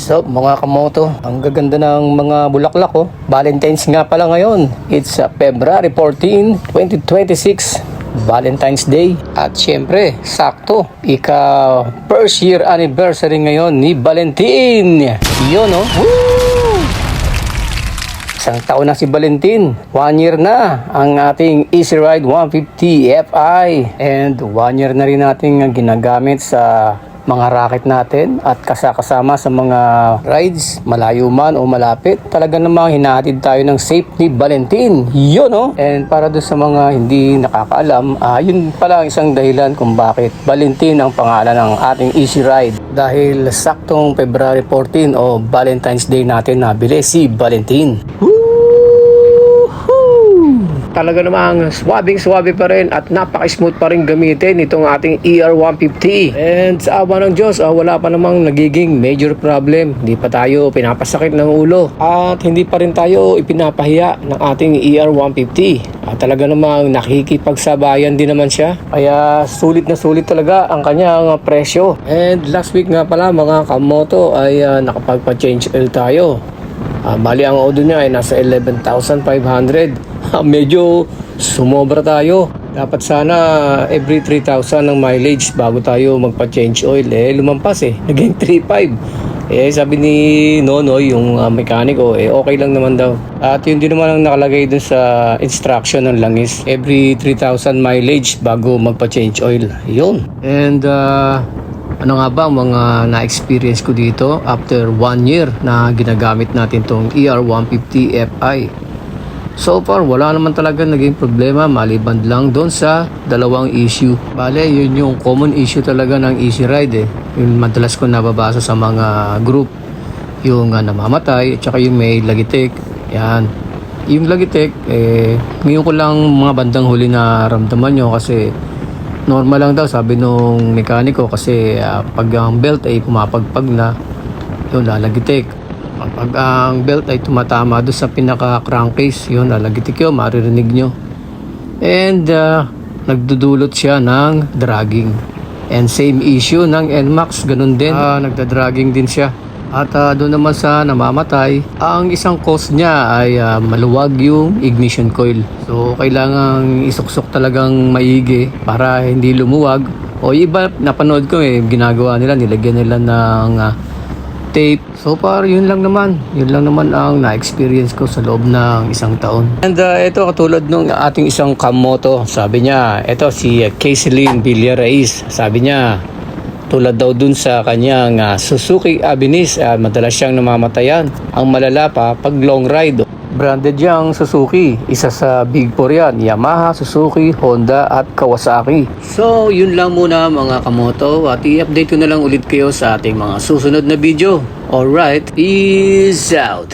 What's up mga kamoto? Ang gaganda ng mga bulaklak oh. Valentine's nga pala ngayon. It's February 14, 2026. Valentine's Day. At syempre, sakto. First year anniversary ngayon ni Valentin. Yun oh. Woo! Isang taon na si Valentin. 1 year na ang ating Easy Ride 150 Fi. And 1 year na rin natin ginagamit sa mga racket natin at kasama sa mga rides, malayo man o malapit. Talaga namang hinahatid tayo ng safe ni Valentin. Yun no? And para doon sa mga hindi nakakaalam, yun pala ang isang dahilan kung bakit Valentin ang pangalan ng ating Easy Ride. Dahil saktong February 14 o Valentine's Day natin nabili si Valentin. Talaga namang swabing-swabe pa rin at napaka-smooth pa rin gamitin itong ating ER150. And sa awa ng Diyos, wala pa namang nagiging major problem. Hindi pa tayo pinapasakit ng ulo at hindi pa rin tayo ipinapahiya ng ating ER150. At talaga namang nakikipagsabayan din naman siya. Kaya sulit na sulit talaga ang kanyang presyo. And last week nga pala mga kamoto ay nakapagpa-change oil tayo. Bali ang odo niya ay nasa 11,500. Medyo sumobra tayo. Dapat sana every 3,000 ng mileage bago tayo magpa-change oil. Lumampas naging 3,500. Sabi ni Nonoy, yung mekaniko, okay lang naman daw. At yun din naman ang nakalagay dun sa instruction ng langis. Every 3,000 mileage bago magpa-change oil. Yun. And ano nga ba ang mga na-experience ko dito after 1 year na ginagamit natin tong ER150 Fi? So far, wala naman talaga naging problema maliban lang doon sa dalawang issue. Bale, yun yung common issue talaga ng Easy Ride Yung madalas ko nababasa sa mga group. Yung namamatay at saka yung may lagitik. Yan. Yung lagitik, ngayon ko lang mga bandang huli na ramdaman nyo kasi normal lang daw sabi nung mekaniko kasi pag ang belt ay pumapagpag na, yun lalagitik. Pag ang belt ay tumatama doon sa pinaka crankcase, yun lalagitik yun, maririnig nyo. And nagdudulot siya ng dragging. And same issue ng NMAX, ganun din, nagdadragging din siya. At doon naman sa namamatay, ang isang cause niya ay maluwag yung ignition coil. So kailangang isuksok talagang maigi para hindi lumuwag. O iba napanood ko ginagawa nila, nilagyan nila ng tape. So far yun lang naman ang na-experience ko sa loob ng isang taon. And ito katulad nung ating isang kamoto, sabi niya, ito si Kaislyn Villaraiz, sabi niya tulad daw dun sa kanyang Suzuki Avinis, madalas siyang namamatayan. Ang malala pa pag long ride. Branded yang Suzuki, isa sa Big 4 yan, Yamaha, Suzuki, Honda at Kawasaki. So yun lang muna mga kamoto at i-update ko na lang ulit kayo sa ating mga susunod na video. Alright, peace out!